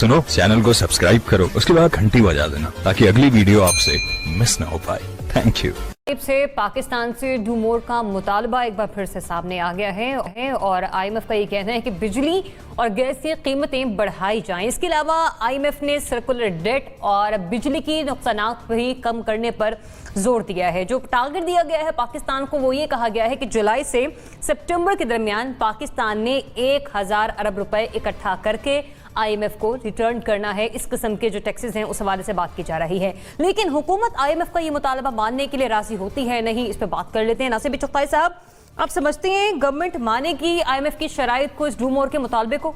सुनो, चैनल को सब्सक्राइब करो, उसके बाद घंटी बजा देना ताकि अगली वीडियो आपसे मिस ना हो पाए। Thank you. से पाकिस्तान से डू मोर का मुतालबा एक बार फिर से सामने आ गया है और आईएमएफ का ये कहना है कि बिजली और गैस की कीमतें बढ़ाई जाएं। इसके अलावा आईएमएफ ने सर्कुलर डेट और बिजली की नुकसानात भी कम करने पर जोर दिया है। जो टारगेट दिया गया है पाकिस्तान को वो ये कहा गया है कि जुलाई से सितंबर के दरमियान पाकिस्तान ने 1000 अरब रुपए इकट्ठा करके आईएमएफ को रिटर्न करना है। इस किस्म के जो टैक्सेस हैं उस हवाले से बात की जा रही है, लेकिन हुकूमत आईएमएफ का ये मुतालबा मानने के लिए राजी होती है नहीं, इस पर बात कर लेते हैं। नासिर चुगताई साहब, आप समझते हैं गवर्नमेंट मानेगी आईएमएफ की शराइत को, इस डू मोर के मुतालबे को?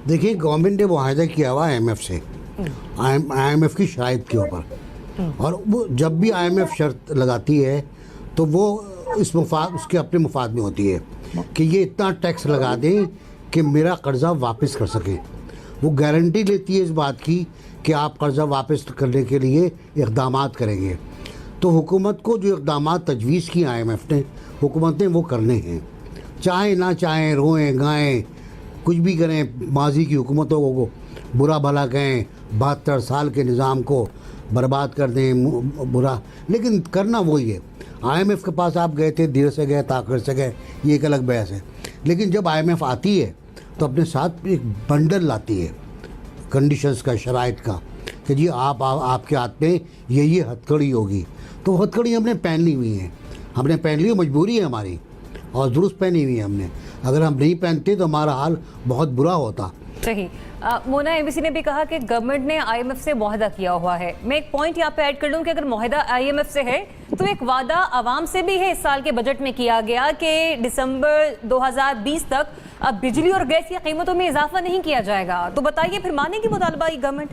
देखिए, गवर्नमेंट ने मुआहदा किया हुआ आईएमएफ से, आईएमएफ की शराइत के ऊपर, और वो जब भी आईएमएफ शर्त लगाती है तो वो इस मुफाद उसके अपने मुफाद में होती है कि ये इतना टैक्स लगा दें कि मेरा कर्जा वापस कर सकें। वो गारंटी लेती है इस बात की कि आप कर्जा वापस करने के लिए इक़दाम करेंगे। तो हुकूमत को जो इक़दाम तजवीज़ किए आईएमएफ ने, हुकूमत ने वो करने हैं, चाहे ना चाहें, रोएं गाएं, कुछ भी करें, माजी की हुकूमतों को बुरा भला कहें, 72 साल के निज़ाम को बर्बाद कर दें बुरा, लेकिन करना वही है। आईएमएफ के पास आप गए थे, देर से गए ताख़िर से गए, ये एक अलग बहस है, लेकिन जब आईएमएफ आती है तो अपने साथ एक बंडल लाती है कंडीशंस का, शराइत का, कि जी आपके हाथ में ये हथकड़ी होगी। तो हथकड़ी हमने पहन ली हुई है, हमने पहन ली, मजबूरी है हमारी, और दुरुस्त पहनी हुई है हमने। अगर हम नहीं पहनते तो हमारा हाल बहुत बुरा होता। सही। मोना, एमबीसी ने भी कहा कि गवर्नमेंट ने आईएमएफ से मुआहदा किया हुआ है। मैं एक पॉइंट यहाँ पे ऐड कर लूँ कि अगर मुआहदा आईएमएफ से है तो एक वादा आवाम से भी है, इस साल के बजट में किया गया कि दिसंबर 2020 तक अब बिजली और गैस की कीमतों में इजाफा नहीं किया जाएगा। तो बताइए, फिर मानेगी मुतालबा ये गवर्नमेंट?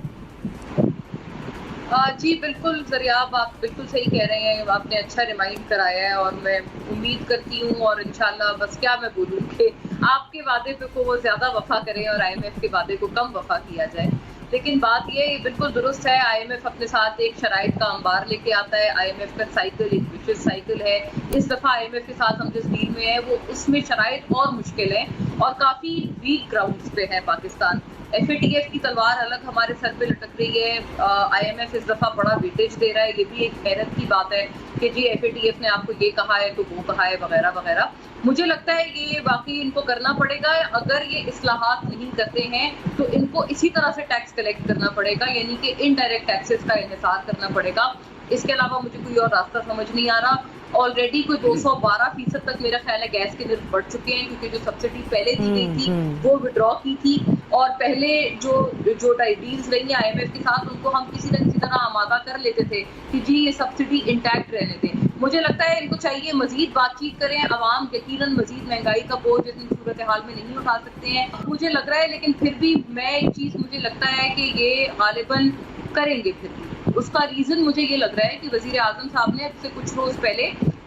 जी बिल्कुल ज़रियाब, आप बिल्कुल सही कह रहे हैं, आपने अच्छा रिमाइंड कराया है और मैं उम्मीद करती हूँ और इंशाल्लाह, बस क्या मैं बोलूँ कि आपके वादे पे को वो ज़्यादा वफा करें और आईएमएफ के वादे को कम वफा किया जाए। लेकिन बात ये बिल्कुल दुरुस्त है, आईएमएफ अपने साथ एक शराइत का अंबार लेके आता है। आईएमएफ का साइकिल एक विशेष साइकिल है। इस दफ़ा आईएमएफ के साथ हम जिस डील में है वो उसमें शराइत और मुश्किल है और काफ़ी वीक ग्राउंड्स पे है पाकिस्तान। एफएटीएफ की तलवार अलग हमारे सर पे लटक रही है। आईएमएफ इस दफ़ा बड़ा वेटेज दे रहा है, ये भी एक हैरत की बात है कि जी एफएटीएफ ने आपको ये कहा है तो वो कहा है वगैरह वगैरह। मुझे लगता है कि ये बाकी इनको करना पड़ेगा। अगर ये इस्लाहात नहीं करते हैं तो इनको इसी तरह से टैक्स कलेक्ट करना पड़ेगा, यानी कि इनडायरेक्ट टैक्सेस का इन्हिसार करना पड़ेगा। इसके अलावा मुझे कोई और रास्ता समझ नहीं आ रहा। ऑलरेडी कोई 212% तक मेरा ख्याल है गैस के निर्भ बढ़ चुके हैं, क्योंकि जो सब्सिडी पहले दी गई थी वो विड्रॉ की थी, और पहले जो डील्स रही है आईएमएफ के साथ उनको हम किसी न किसी तरह आमादा कर लेते थे कि जी ये सब्सिडी इंटैक्ट रहने दें। मुझे लगता है इनको चाहिए मजीद बातचीत करें। अवाम यकीनन मजीद महंगाई का बोझ इतनी सूरत हाल में नहीं उठा सकते हैं, मुझे लग रहा है, लेकिन फिर भी मैं एक चीज़ मुझे लगता है कि ये गालिबन करेंगे। फिर भी उसका रीजन मुझे ये लग रहा है कि वजीर आजम साहब ने अब से कुछ रोज पहले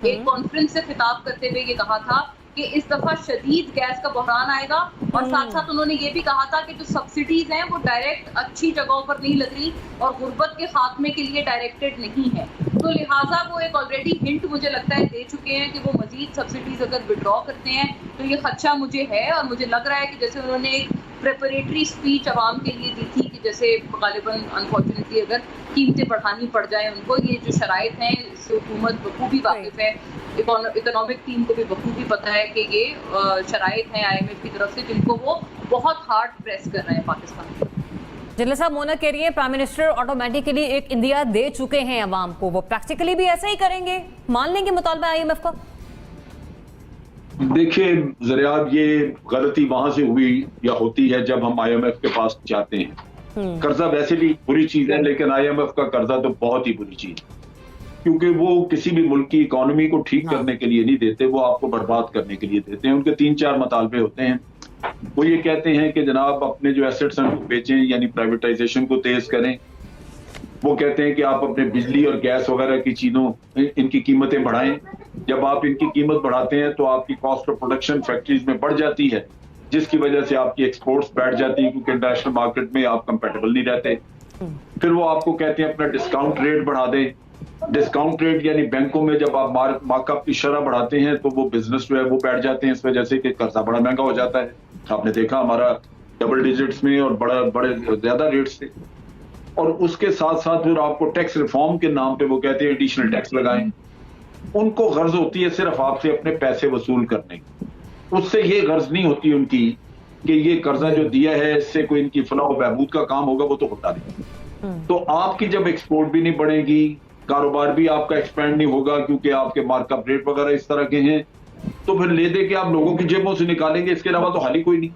एक कॉन्फ्रेंस से खिताब करते हुए ये कहा था कि इस दफा शदीद गैस का बहरान आएगा, और साथ साथ उन्होंने ये भी कहा था कि जो सब्सिडीज हैं वो डायरेक्ट अच्छी जगहों पर नहीं लग रही और गुर्बत के खात्मे के लिए डायरेक्टेड नहीं है। तो लिहाजा वो एक ऑलरेडी हिंट मुझे लगता है दे चुके हैं कि वो मजीद सब्सिडीज अगर विड्रॉ करते हैं तो ये खदशा मुझे है। और मुझे लग रहा है कि जैसे उन्होंने एक प्रेपरेटरी स्पीच आवाम के लिए दी थी कि जैसे गालिबन अनफॉर्चुनेटली अगर कीमतें बढ़ानी पड़ जाए उनको, ये जो शराइत हैं इससे हुकूमत बखूबी वाकिफ है, इकोनॉमिक टीम को भी बखूबी पता है कि ये शराइत हैं आईएमएफ की तरफ से जिनको वो बहुत हार्ड प्रेस कर रहे हैं पाकिस्तान को। जनरल साहब, मोना कह रही है प्राइम मिनिस्टर ऑटोमेटिकली एक इंदिया दे चुके हैं अवाम को, वो प्रैक्टिकली भी ऐसा ही करेंगे, मान लेंगे मुतालबा आईएमएफ का? देखिए ज़रियाब, ये गलती वहां से हुई या होती है जब हम आईएमएफ के पास जाते हैं। कर्जा वैसे भी बुरी चीज है, लेकिन आईएमएफ का कर्जा तो बहुत ही बुरी चीज है, क्योंकि वो किसी भी मुल्क की इकोनॉमी को ठीक करने के लिए नहीं देते, वो आपको बर्बाद करने के लिए देते हैं। उनके 3-4 मुतालबे होते हैं। वो ये कहते हैं कि जनाब अपने जो एसेट्स हैं वो बेचें, यानी प्राइवेटाइजेशन को तेज करें। वो कहते हैं कि आप अपने बिजली और गैस वगैरह की चीजों इनकी कीमतें बढ़ाएं। जब आप इनकी कीमत बढ़ाते हैं तो आपकी कॉस्ट ऑफ प्रोडक्शन फैक्ट्रीज में बढ़ जाती है, जिसकी वजह से आपकी एक्सपोर्ट्स बैठ जाती है, क्योंकि इंटरनेशनल मार्केट में आप कंपेटेबल नहीं रहते। फिर वो आपको कहते हैं अपना डिस्काउंट रेट बढ़ा दें, डिस्काउंट रेट यानी बैंकों में जब आप मार्कअप की शरह बढ़ाते हैं तो वो बिजनेस जो है वो बैठ जाते हैं इस वजह से कि कर्जा बड़ा महंगा हो जाता है। आपने देखा हमारा डबल डिजिट्स में और बड़े ज्यादा रेट्स थे। और उसके साथ साथ फिर आपको टैक्स रिफॉर्म के नाम पे वो कहते हैं एडिशनल टैक्स लगाएं। उनको गर्ज होती है सिर्फ आपसे अपने पैसे वसूल करने की, उससे ये गर्ज नहीं होती उनकी कि ये कर्जा जो दिया है इससे कोई इनकी फलाह व बहबूद का काम होगा, वो तो होता नहीं। तो आपकी जब एक्सपोर्ट भी नहीं बढ़ेगी, कारोबार भी आपका एक्सपेंड नहीं होगा क्योंकि आपके मार्कअप रेट वगैरह इस तरह के हैं, तो फिर ले दे के आप लोगों की जेबों से निकालेंगे, इसके अलावा तो हाल ही कोई नहीं।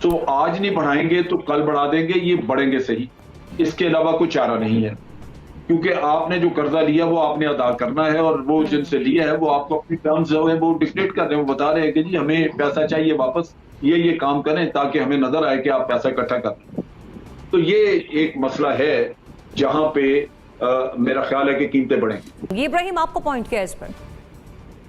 तो आज नहीं बढ़ाएंगे तो कल बढ़ा देंगे, ये बढ़ेंगे सही, इसके अलावा कोई चारा नहीं है। क्योंकि आपने जो कर्जा लिया वो आपने अदा करना है और वो जिनसे लिया है वो आपको अपनी टर्म्स जो है वो डिक्टेट कर रहे हैं, वो बता रहे हैं कि जी हमें पैसा चाहिए वापस, ये काम करें ताकि हमें नजर आए कि आप पैसा इकट्ठा कर रहे हैं। तो ये एक मसला है जहां पे मेरा ख्याल है कि कीमतें बढ़ेंगी। इब्राहिम, आपको पॉइंट क्या है इस पर?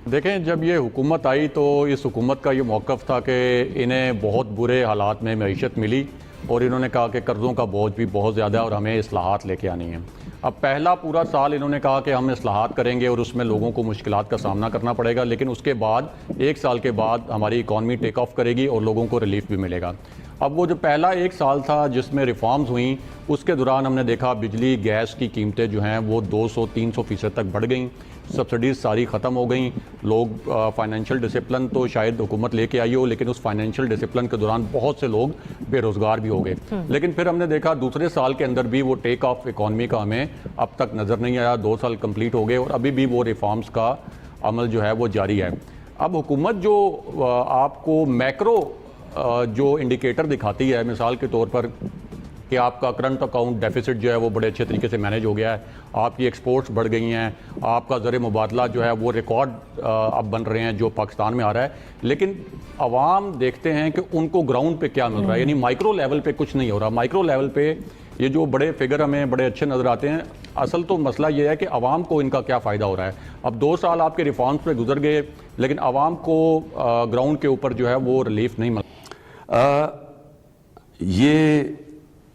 देखें, जब ये हुकूमत आई तो इस हुकूमत का ये मौक़िफ़ था कि इन्हें बहुत बुरे हालात में मईशत मिली और इन्होंने कहा कि कर्ज़ों का बोझ भी बहुत ज़्यादा है और हमें इस्लाहात लेके आनी है। अब पहला पूरा साल इन्होंने कहा कि हम इस्लाहात करेंगे और उसमें लोगों को मुश्किलात का सामना करना पड़ेगा, लेकिन उसके बाद 1 साल के बाद हमारी इकॉनमी टेक ऑफ करेगी और लोगों को रिलीफ भी मिलेगा। अब वो जो पहला 1 साल था जिसमें रिफॉर्म्स हुई, उसके दौरान हमने देखा बिजली गैस की कीमतें जो हैं वो 200-300% तक बढ़ गई, सब्सिडीज़ सारी ख़त्म हो गई। लोग फाइनेंशियल डिसिप्लिन तो शायद हुकूमत लेके आई हो, लेकिन उस फाइनेंशियल डिसिप्लिन के दौरान बहुत से लोग बेरोज़गार भी हो गए। लेकिन फिर हमने देखा दूसरे साल के अंदर भी वो टेक ऑफ इकॉनमी का हमें अब तक नज़र नहीं आया। 2 साल कंप्लीट हो गए और अभी भी वो रिफॉर्म्स का अमल जो है वो जारी है। अब हुकूमत जो आपको मैक्रो जो इंडिकेटर दिखाती है, मिसाल के तौर पर कि आपका करंट अकाउंट डेफिसिट जो है वो बड़े अच्छे तरीके से मैनेज हो गया है, आपकी एक्सपोर्ट्स बढ़ गई हैं, आपका ज़र मुबादला जो है वो रिकॉर्ड अब बन रहे हैं जो पाकिस्तान में आ रहा है, लेकिन अवाम देखते हैं कि उनको ग्राउंड पे क्या मिल रहा है, यानी माइक्रो लेवल पे कुछ नहीं हो रहा। माइक्रो लेवल पे ये जो बड़े फिगर हमें बड़े अच्छे नज़र आते हैं, असल तो मसला ये है कि अवाम को इनका क्या फ़ायदा हो रहा है। अब 2 साल आपके रिफॉर्म्स पे गुजर गए, लेकिन अवाम को ग्राउंड के ऊपर जो है वो रिलीफ नहीं मिला।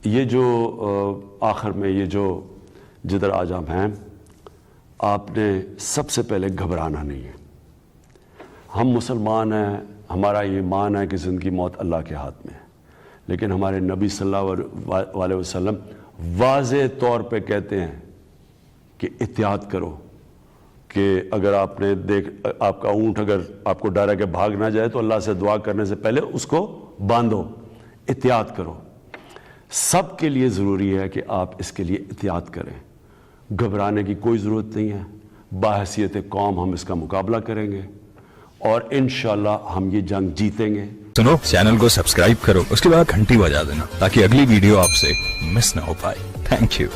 ये जो आखिर में ये जो जिधर आज हम हैं, आपने सबसे पहले घबराना नहीं है। हम मुसलमान हैं, हमारा ये ईमान है कि ज़िंदगी मौत अल्लाह के हाथ में है, लेकिन हमारे नबी सल्लल्लाहु अलैहि वसल्लम वाज़े तौर पे कहते हैं कि एहतियात करो कि अगर आपका ऊँट अगर आपको डर है कि भाग ना जाए तो अल्लाह से दुआ करने से पहले उसको बांधो, एहतियात करो। सब के लिए ज़रूरी है कि आप इसके लिए एहतियात करें, घबराने की कोई ज़रूरत नहीं है। बाहसियत कौम हम इसका मुकाबला करेंगे और इंशाअल्लाह हम ये जंग जीतेंगे। सुनो, चैनल को सब्सक्राइब करो, उसके बाद घंटी बजा देना ताकि अगली वीडियो आपसे मिस ना हो पाए। Thank you.